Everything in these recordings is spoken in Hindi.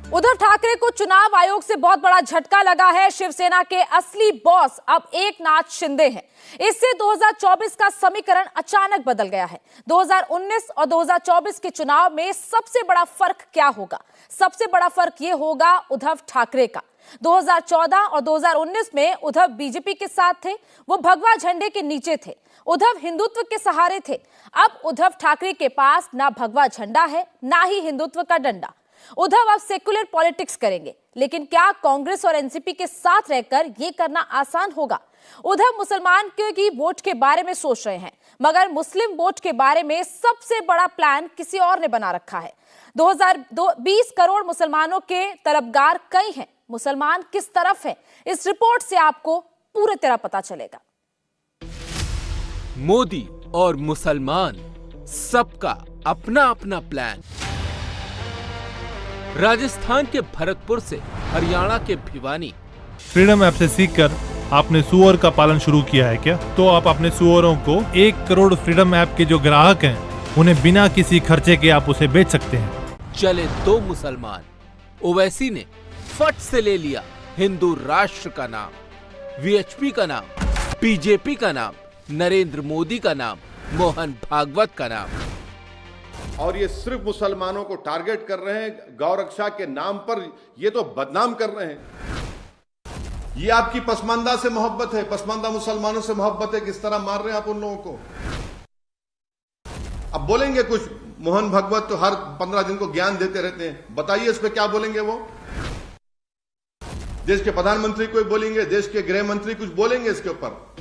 उद्धव ठाकरे को चुनाव आयोग से बहुत बड़ा झटका लगा है। शिवसेना के असली बॉस अब एकनाथ शिंदे हैं। इससे 2024 का समीकरण अचानक बदल गया है। 2019 और 2024 के चुनाव में सबसे बड़ा फर्क क्या होगा? सबसे बड़ा फर्क यह होगा उद्धव ठाकरे का। 2014 और 2019 में उद्धव बीजेपी के साथ थे, वो भगवा झंडे के नीचे थे। उद्धव हिंदुत्व के सहारे थे। अब उद्धव ठाकरे के पास ना भगवा झंडा है, ना ही हिंदुत्व का डंडा। उद्धव अब सेकुलर पॉलिटिक्स करेंगे, लेकिन क्या कांग्रेस और एनसीपी के साथ रहकर यह करना आसान होगा? उद्धव मुसलमान की वोट के बारे में सोच रहे हैं, मगर मुस्लिम वोट के बारे में सबसे बड़ा प्लान किसी और ने बना रखा है। 2020 करोड़ मुसलमानों के तरफदार कई हैं। मुसलमान किस तरफ है, इस रिपोर्ट से आपको पूरी तरह पता चलेगा। मोदी और मुसलमान, सबका अपना अपना प्लान। राजस्थान के भरतपुर से हरियाणा के भिवानी। फ्रीडम ऐप से सीखकर आपने सुअर का पालन शुरू किया है क्या? तो आप अपने सुअरों को 1 करोड़ फ्रीडम ऐप के जो ग्राहक हैं, उन्हें बिना किसी खर्चे के आप उसे बेच सकते हैं। चले 2 मुसलमान। ओवैसी ने फट से ले लिया हिंदू राष्ट्र का नाम, वीएचपी का नाम, बीजेपी का नाम, नरेंद्र मोदी का नाम, मोहन भागवत का नाम। और ये सिर्फ मुसलमानों को टारगेट कर रहे हैं, गौरक्षा के नाम पर ये तो बदनाम कर रहे हैं। ये आपकी पसमानदा से मोहब्बत है, पसमानदा मुसलमानों से मोहब्बत है, किस तरह मार रहे हैं आप उन लोगों को। अब बोलेंगे कुछ, मोहन भागवत तो हर 15 दिन को ज्ञान देते रहते हैं, बताइए इस पे क्या बोलेंगे वो? देश के प्रधानमंत्री कोई बोलेंगे, देश के गृह मंत्री कुछ बोलेंगे इसके ऊपर?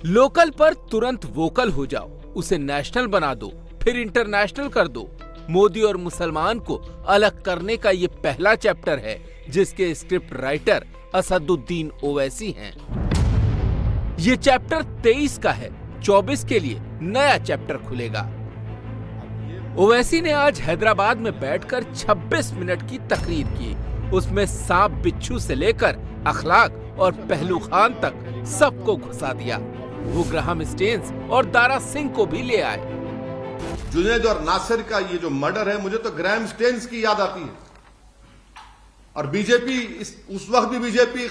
लोकल पर तुरंत वोकल हो जाओ, उसे नेशनल बना दो, फिर इंटरनेशनल कर दो। मोदी और मुसलमान को अलग करने का ये पहला चैप्टर है, जिसके स्क्रिप्ट राइटर असदुद्दीन ओवैसी हैं। ये चैप्टर 23 का है, 24 के लिए नया चैप्टर खुलेगा। ओवैसी ने आज हैदराबाद में बैठकर 26 मिनट की तकरीर की। उसमें सांप बिच्छू से लेकर अखलाक और पहलू खान तक सबको घुसा दिया। वो ग्राहम स्टेन्स और दारा सिंह को भी ले आए। जुनैद और नासिर का ये जो मर्डर है, मुझे तो ग्राहम स्टेन्स की याद आती है। और बीजेपी उस वक्त भी बीजेपी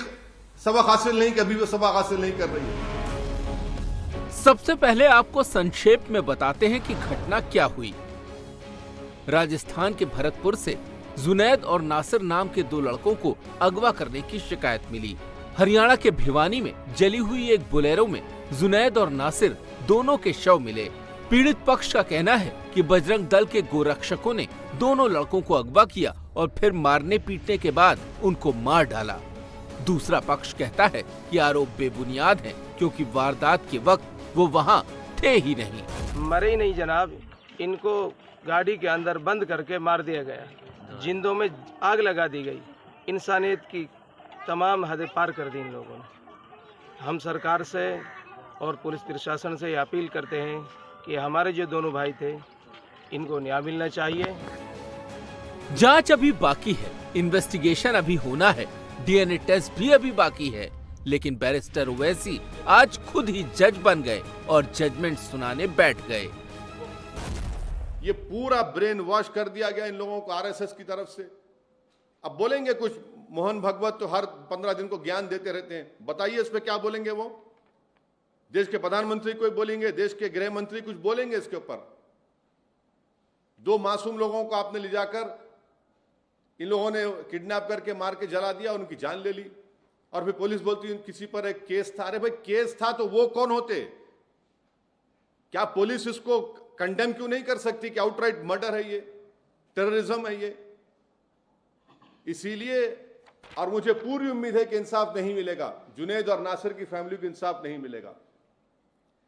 सबक हासिल नहीं, कभी भी सबक हासिल नहीं कर रही है। सबसे पहले आपको संक्षेप में बताते हैं कि घटना क्या हुई। राजस्थान के भरतपुर से जुनैद और नासिर नाम के 2 लड़कों को अगवा करने की शिकायत मिली। हरियाणा के भिवानी में जली हुई एक बोलेरो में जुनैद और नासिर दोनों के शव मिले। पीड़ित पक्ष का कहना है कि बजरंग दल के गोरक्षकों ने दोनों लड़कों को अगवा किया और फिर मारने पीटने के बाद उनको मार डाला। दूसरा पक्ष कहता है कि आरोप बेबुनियाद हैं, क्योंकि वारदात के वक्त वो वहाँ थे ही नहीं। मरे ही नहीं जनाब, इनको गाड़ी के अंदर बंद करके मार दिया गया, जिंदों में आग लगा दी गई। इंसानियत की तमाम हदें पार कर दी इन लोगों ने। हम सरकार से और पुलिस प्रशासन से अपील करते हैं कि हमारे जो दोनों भाई थे, इनको न्याय मिलना चाहिए। जांच अभी बाकी है, इन्वेस्टिगेशन अभी होना है, डीएनए टेस्ट भी अभी बाकी है, लेकिन बैरिस्टर ओवैसी आज खुद ही जज बन गए और जजमेंट सुनाने बैठ गए। ये पूरा ब्रेन वॉश कर दिया गया इन लोगों को आरएसएस की तरफ से। अब बोलेंगे कुछ, मोहन भागवत तो हर 15 दिन को ज्ञान देते रहते हैं, बताइए इस पे क्या बोलेंगे वो? देश के प्रधानमंत्री कोई बोलेंगे, देश के गृह मंत्री कुछ बोलेंगे इसके ऊपर? 2 मासूम लोगों को आपने ले जाकर इन लोगों ने किडनैप करके मार के जला दिया, उनकी जान ले ली, और फिर पुलिस बोलती है किसी पर एक केस था। अरे भाई, केस था तो वो कौन होते? क्या पुलिस इसको कंडेम क्यों नहीं कर सकती कि आउटराइट मर्डर है, ये टेररिज्म है ये? इसीलिए, और मुझे पूरी उम्मीद है कि इंसाफ नहीं मिलेगा, जुनैद और नासिर की फैमिली को इंसाफ नहीं मिलेगा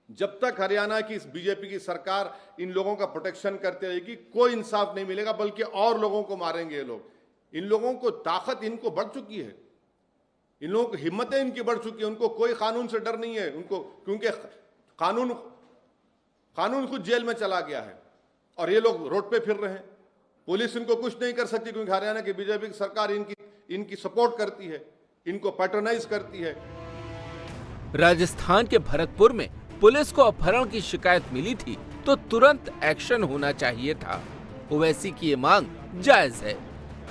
जब तक हरियाणा की बीजेपी की सरकार इन लोगों का प्रोटेक्शन करते रहेगी। कोई इंसाफ नहीं मिलेगा, बल्कि और लोगों को मारेंगे ये लोग। इन लोगों को ताकत इनको बढ़ चुकी है, इन लोगों की हिम्मतें इनकी बढ़ चुकी है। उनको कोई कानून से डर नहीं है उनको, क्योंकि कानून खुद जेल में चला गया है और ये लोग रोड पे फिर रहे हैं। पुलिस इनको कुछ नहीं कर सकती, क्योंकि हरियाणा की बीजेपी की सरकार इनकी सपोर्ट करती है, इनको पैट्रोनाइज करती है। राजस्थान के भरतपुर में पुलिस को अपहरण की शिकायत मिली थी तो तुरंत एक्शन होना चाहिए था। ओवैसी की ये मांग जायज है,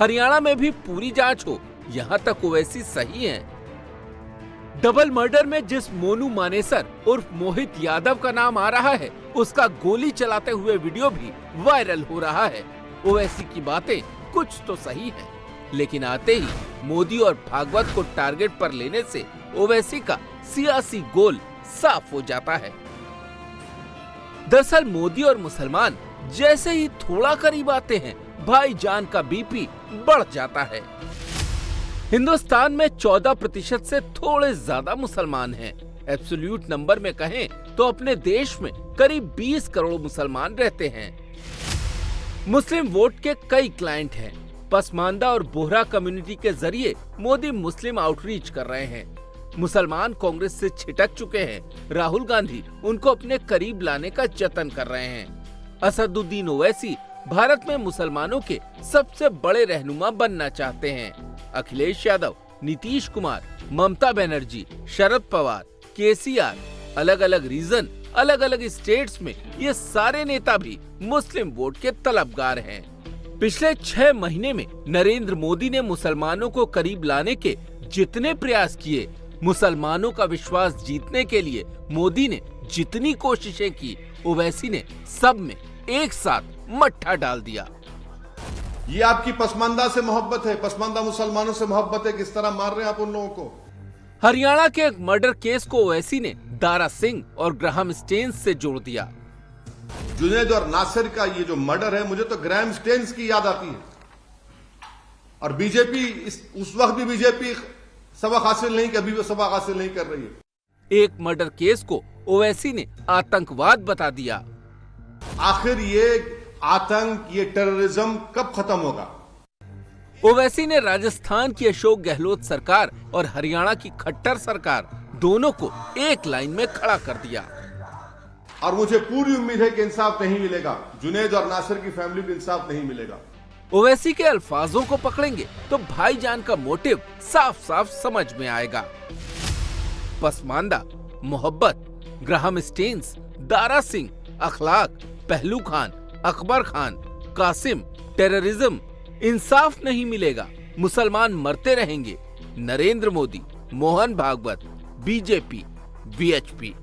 हरियाणा में भी पूरी जांच हो, यहाँ तक ओवैसी सही हैं। डबल मर्डर में जिस मोनू मानेसर उर्फ मोहित यादव का नाम आ रहा है, उसका गोली चलाते हुए वीडियो भी वायरल हो रहा है। ओवैसी की बातें कुछ तो सही है, लेकिन आते ही मोदी और भागवत को टारगेट पर लेने से ओवैसी का सियासी गोल साफ हो जाता है। दरअसल मोदी और मुसलमान जैसे ही थोड़ा करीब आते हैं, भाईजान का बीपी बढ़ जाता है। हिंदुस्तान में 14% से थोड़े ज्यादा मुसलमान हैं। एब्सोल्यूट नंबर में कहें तो अपने देश में करीब 20 करोड़ मुसलमान रहते हैं। मुस्लिम वोट के कई क्लाइंट हैं। पसमानदा और बोहरा कम्युनिटी के जरिए मोदी मुस्लिम आउटरीच कर रहे हैं। मुसलमान कांग्रेस से छिटक चुके हैं। राहुल गांधी उनको अपने करीब लाने का जतन कर रहे हैं। असदुद्दीन ओवैसी भारत में मुसलमानों के सबसे बड़े रहनुमा बनना चाहते हैं। अखिलेश यादव, नीतीश कुमार, ममता बनर्जी, शरद पवार, केसीआर, अलग अलग रीजन, अलग अलग स्टेट्स में ये सारे नेता भी मुस्लिम वोट के तलबगार हैं। पिछले 6 महीने में नरेंद्र मोदी ने मुसलमानों को करीब लाने के जितने प्रयास किए, मुसलमानों का विश्वास जीतने के लिए मोदी ने जितनी कोशिशें की, ओवैसी ने सब में एक साथ मट्ठा डाल दिया। ये आपकी पसमानदा से मोहब्बत है, पसमानदा मुसलमानों से मोहब्बत है। किस तरह मार रहे हैं आप उन लोगों को। हरियाणा के एक मर्डर केस को ओवैसी ने दारा सिंह और ग्राहम स्टेन्स से जोड़ दिया। जुनैद और नासिर का ये जो मर्डर है, मुझे तो ग्राहम स्टेन्स की याद आती है। और बीजेपी उस वक्त भी बीजेपी सबक हासिल नहीं, कभी भी सबक हासिल नहीं कर रही है। एक मर्डर केस को ओवैसी ने आतंकवाद बता दिया। आखिर ये आतंक, ये टेररिज्म कब खत्म होगा। ओवैसी ने राजस्थान की अशोक गहलोत सरकार और हरियाणा की खट्टर सरकार दोनों को एक लाइन में खड़ा कर दिया। और मुझे पूरी उम्मीद है कि इंसाफ नहीं मिलेगा। जुनैद और नासिर की फैमिली को इंसाफ नहीं मिलेगा। ओवैसी के अल्फाजों को पकड़ेंगे तो भाईजान का मोटिव साफ साफ समझ में आएगा। पसमानदा, मोहब्बत, ग्राहम स्टेन्स, दारा सिंह, अखलाक, पहलू खान, अकबर खान, कासिम, टेररिज्म, इंसाफ नहीं मिलेगा, मुसलमान मरते रहेंगे, नरेंद्र मोदी, मोहन भागवत, बीजेपी, वीएचपी।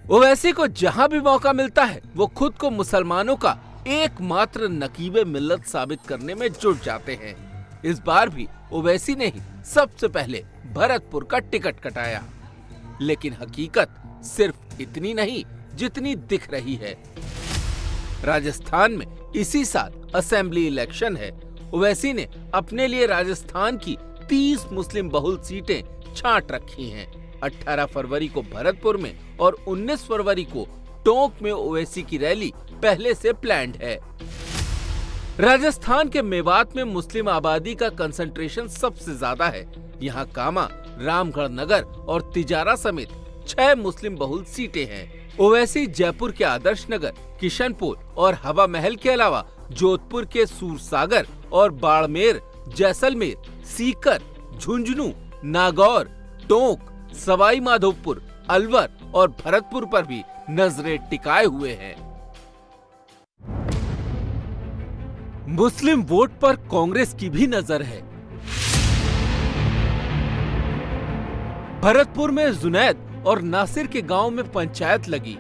ओवैसी को जहां भी मौका मिलता है वो खुद को मुसलमानों का एकमात्र नकीबे मिल्लत साबित करने में जुट जाते हैं। इस बार भी ओवैसी ने ही सबसे पहले भरतपुर का टिकट कटाया, लेकिन हकीकत सिर्फ इतनी नहीं जितनी दिख रही है। राजस्थान में इसी साल असेंबली इलेक्शन है। ओवैसी ने अपने लिए राजस्थान की 30 मुस्लिम बहुल सीटें छांट रखी हैं। 18 फरवरी को भरतपुर में और 19 फरवरी को टोंक में ओवैसी की रैली पहले से प्लान्ड है। राजस्थान के मेवात में मुस्लिम आबादी का कंसंट्रेशन सबसे ज्यादा है। यहाँ कामा, रामगढ़ नगर और तिजारा समेत 6 मुस्लिम बहुल सीटें हैं। ओवैसी जयपुर के आदर्श नगर, किशनपुर और हवा महल के अलावा जोधपुर के सूरसागर और बाड़मेर, जैसलमेर, सीकर, झुंझुनू, नागौर, टोंक, सवाई माधोपुर, अलवर और भरतपुर पर भी नजरें टिकाए हुए हैं। मुस्लिम वोट पर कांग्रेस की भी नजर है। भरतपुर में जुनैद और नासिर के गांव में पंचायत लगी।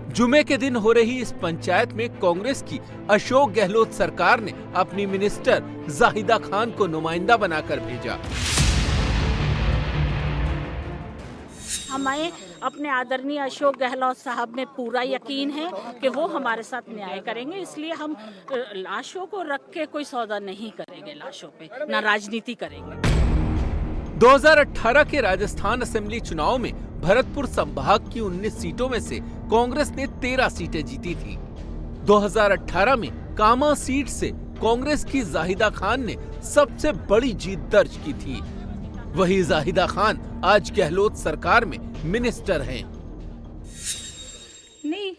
जुमे के दिन हो रही इस पंचायत में कांग्रेस की अशोक गहलोत सरकार ने अपनी मिनिस्टर जाहिदा खान को नुमाइंदा बनाकर भेजा। हमें अपने आदरणीय अशोक गहलोत साहब में पूरा यकीन है कि वो हमारे साथ न्याय करेंगे, इसलिए हम लाशों को रख के कोई सौदा नहीं करेंगे, लाशों पे ना राजनीति करेंगे। 2018 के राजस्थान असेंबली चुनाव में भरतपुर संभाग की 19 सीटों में से कांग्रेस ने 13 सीटें जीती थी। 2018 में कामा सीट से कांग्रेस की जाहिदा खान ने सबसे बड़ी जीत दर्ज की थी। वही जाहिदा खान आज गहलोत सरकार में मिनिस्टर हैं। नहीं,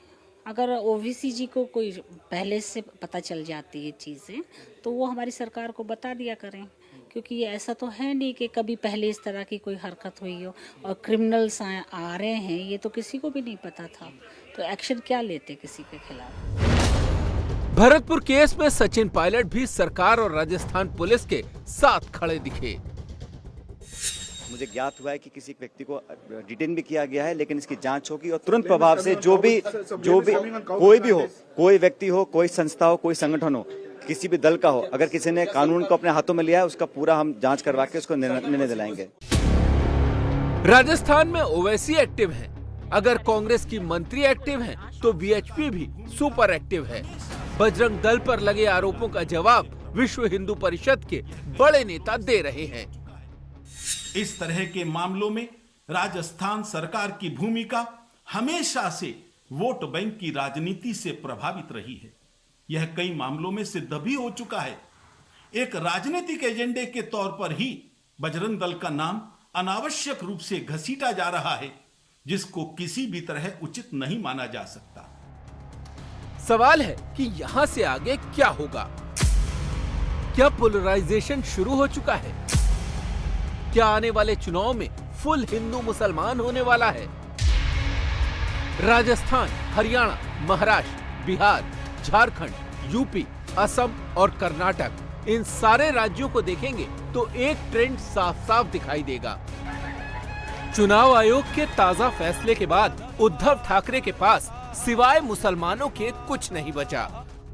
अगर ओवीसी जी को कोई पहले से पता चल जाती है चीज़ें तो वो हमारी सरकार को बता दिया करें, क्योंकि ये ऐसा तो है नहीं कि कभी पहले इस तरह की कोई हरकत हुई हो और क्रिमिनल्स आ रहे हैं, ये तो किसी को भी नहीं पता था, तो एक्शन क्या लेते किसी के खिलाफ। भरतपुर केस में सचिन पायलट भी सरकार और राजस्थान पुलिस के साथ खड़े दिखे। मुझे ज्ञात हुआ है कि किसी व्यक्ति को डिटेन भी किया गया है, लेकिन इसकी जांच होगी और तुरंत प्रभाव से जो भी कोई भी हो, कोई व्यक्ति हो, कोई संस्था हो, कोई संगठन हो, किसी भी दल का हो, अगर किसी ने कानून को अपने हाथों में लिया है, उसका पूरा हम जांच करवा के उसको निर्णय दिलाएंगे। राजस्थान में ओवैसी एक्टिव हैं, अगर कांग्रेस की मंत्री एक्टिव हैं, तो वीएचपी भी सुपर एक्टिव है। बजरंग दल पर लगे आरोपों का जवाब विश्व हिंदू परिषद के बड़े नेता दे रहे हैं। इस तरह के मामलों में राजस्थान सरकार की भूमिका हमेशा से वोट बैंक की राजनीति से प्रभावित रही है। यह कई मामलों में सिद्ध भी हो चुका है। एक राजनीतिक एजेंडे के तौर पर ही बजरंग दल का नाम अनावश्यक रूप से घसीटा जा रहा है, जिसको किसी भी तरह उचित नहीं माना जा सकता। सवाल है कि यहाँ से आगे क्या होगा? क्या पोलराइजेशन शुरू हो चुका है? क्या आने वाले चुनाव में फुल हिंदू मुसलमान होने वाला है? राजस्थान, हरियाणा, महाराष्ट्र, बिहार, झारखंड, यूपी, असम और कर्नाटक, इन सारे राज्यों को देखेंगे तो एक ट्रेंड साफ साफ दिखाई देगा। चुनाव आयोग के ताजा फैसले के बाद उद्धव ठाकरे के पास सिवाय मुसलमानों के कुछ नहीं बचा।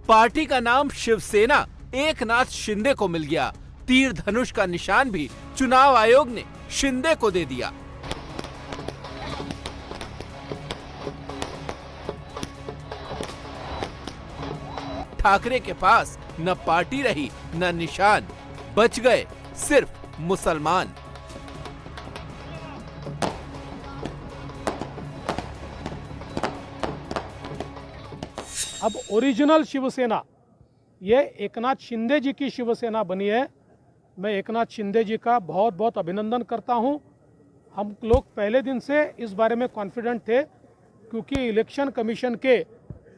पार्टी का नाम शिवसेना एकनाथ शिंदे को मिल गया। तीर धनुष का निशान भी चुनाव आयोग ने शिंदे को दे दिया। ठाकरे के पास न पार्टी रही न निशान, बच गए सिर्फ मुसलमान। अब ओरिजिनल शिवसेना ये एकनाथ शिंदे जी की शिवसेना बनी है। मैं एकनाथ शिंदे जी का बहुत बहुत अभिनंदन करता हूं। हम लोग पहले दिन से इस बारे में कॉन्फिडेंट थे, क्योंकि इलेक्शन कमीशन के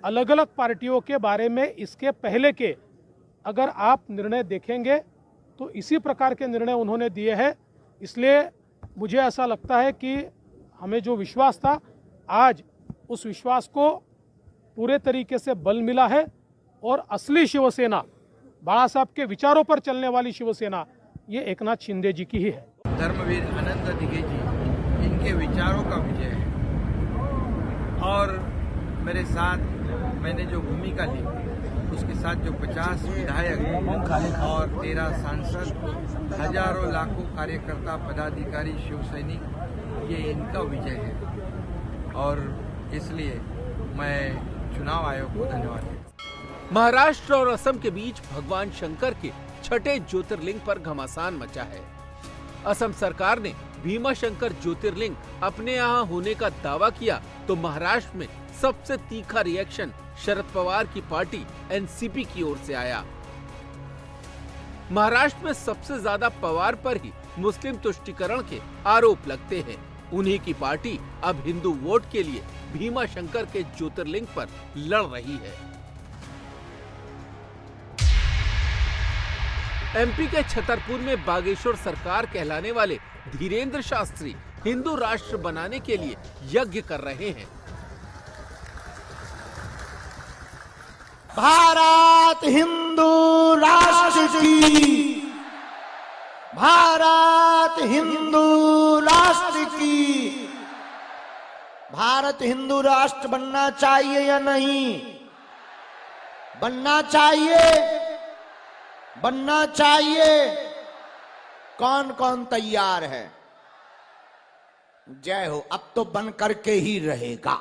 अलग अलग पार्टियों के बारे में इसके पहले के अगर आप निर्णय देखेंगे तो इसी प्रकार के निर्णय उन्होंने दिए हैं। इसलिए मुझे ऐसा लगता है कि हमें जो विश्वास था, आज उस विश्वास को पूरे तरीके से बल मिला है और असली शिवसेना, बाला साहब के विचारों पर चलने वाली शिवसेना, ये एकनाथ शिंदे जी की ही है। धर्मवीर अनंत दिघे जी, इनके विचारों का विजय है। और मेरे साथ मैंने जो भूमिका ली, उसके साथ जो 50 विधायक और 13 सांसद, हजारों लाखों कार्यकर्ता, पदाधिकारी, शिव सैनिक, ये इनका विजय है। और इसलिए मैं चुनाव आयोग को धन्यवाद देता। महाराष्ट्र और असम के बीच भगवान शंकर के छठे ज्योतिर्लिंग पर घमासान मचा है। असम सरकार ने भीमा शंकर ज्योतिर्लिंग अपने यहाँ होने का दावा किया तो महाराष्ट्र में सबसे तीखा रिएक्शन शरद पवार की पार्टी एनसीपी की ओर से आया। महाराष्ट्र में सबसे ज्यादा पवार पर ही मुस्लिम तुष्टीकरण के आरोप लगते हैं। उन्हीं की पार्टी अब हिंदू वोट के लिए भीमा शंकर के ज्योतिर्लिंग पर लड़ रही है। एमपी के छतरपुर में बागेश्वर सरकार कहलाने वाले धीरेन्द्र शास्त्री हिंदू राष्ट्र बनाने के लिए यज्ञ कर रहे हैं। भारत हिंदू राष्ट्र की, भारत हिंदू राष्ट्र की, भारत हिंदू राष्ट्र बनना चाहिए या नहीं? बनना चाहिए, बनना चाहिए। कौन कौन तैयार है? जय हो। अब तो बन करके ही रहेगा।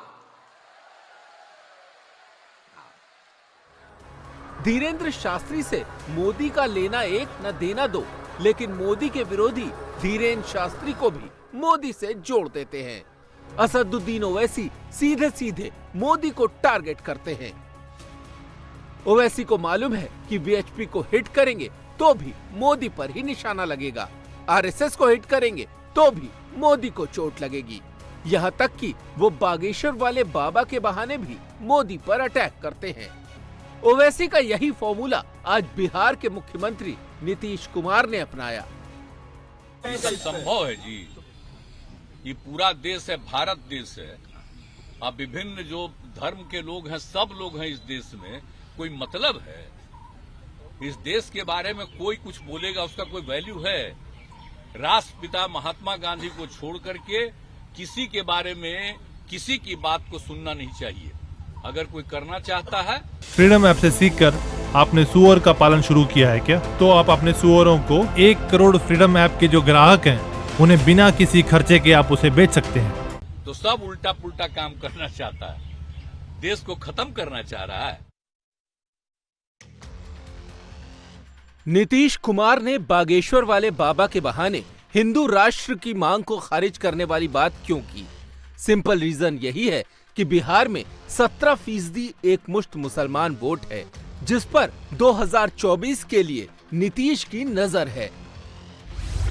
धीरेन्द्र शास्त्री से मोदी का लेना एक न देना दो, लेकिन मोदी के विरोधी धीरेन्द्र शास्त्री को भी मोदी से जोड़ देते हैं। असदुद्दीन ओवैसी सीधे सीधे मोदी को टारगेट करते हैं। ओवैसी को मालूम है कि वीएचपी को हिट करेंगे तो भी मोदी पर ही निशाना लगेगा, आरएसएस को हिट करेंगे तो भी मोदी को चोट लगेगी। यहाँ तक कि वो बागेश्वर वाले बाबा के बहाने भी मोदी पर अटैक करते हैं। ओवैसी का यही फॉर्मूला आज बिहार के मुख्यमंत्री नीतीश कुमार ने अपनाया। संभव है जी, ये पूरा देश है, भारत देश है। अब विभिन्न जो धर्म के लोग हैं, सब लोग हैं इस देश में, कोई मतलब है? इस देश के बारे में कोई कुछ बोलेगा उसका कोई वैल्यू है? राष्ट्रपिता महात्मा गांधी को छोड़ करके किसी के बारे में किसी की बात को सुनना नहीं चाहिए। अगर कोई करना चाहता है। फ्रीडम ऐप से सीखकर आपने सुअर का पालन शुरू किया है क्या? तो आप अपने सुअरों को 1 करोड़ फ्रीडम ऐप के जो ग्राहक हैं उन्हें बिना किसी खर्चे के आप उसे बेच सकते हैं। तो सब उल्टा पुल्टा काम करना चाहता है, देश को खत्म करना चाह रहा है। नीतीश कुमार ने बागेश्वर वाले बाबा के बहाने हिंदू राष्ट्र की मांग को खारिज करने वाली बात क्यों की? सिंपल रीजन यही है कि बिहार में 17% एक मुश्त मुसलमान वोट है, जिस पर 2024 के लिए नीतीश की नजर है।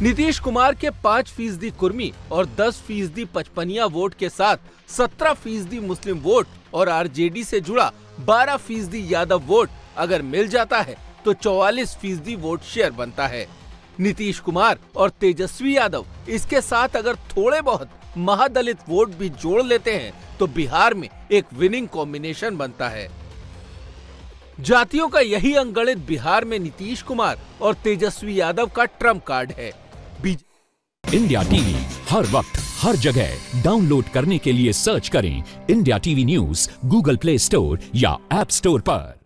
नीतीश कुमार के 5% कुर्मी और 10% पचपनिया वोट के साथ 17% मुस्लिम वोट और आरजेडी से जुड़ा 12% यादव वोट अगर मिल जाता है तो 44% वोट शेयर बनता है। नीतीश कुमार और तेजस्वी यादव इसके साथ अगर थोड़े बहुत महादलित वोट भी जोड़ लेते हैं तो बिहार में एक विनिंग कॉम्बिनेशन बनता है। जातियों का यही अंगणित बिहार में नीतीश कुमार और तेजस्वी यादव का ट्रम्प कार्ड है। इंडिया टीवी हर वक्त हर जगह डाउनलोड करने के लिए सर्च करें India TV news Google play store या ऐप स्टोर पर।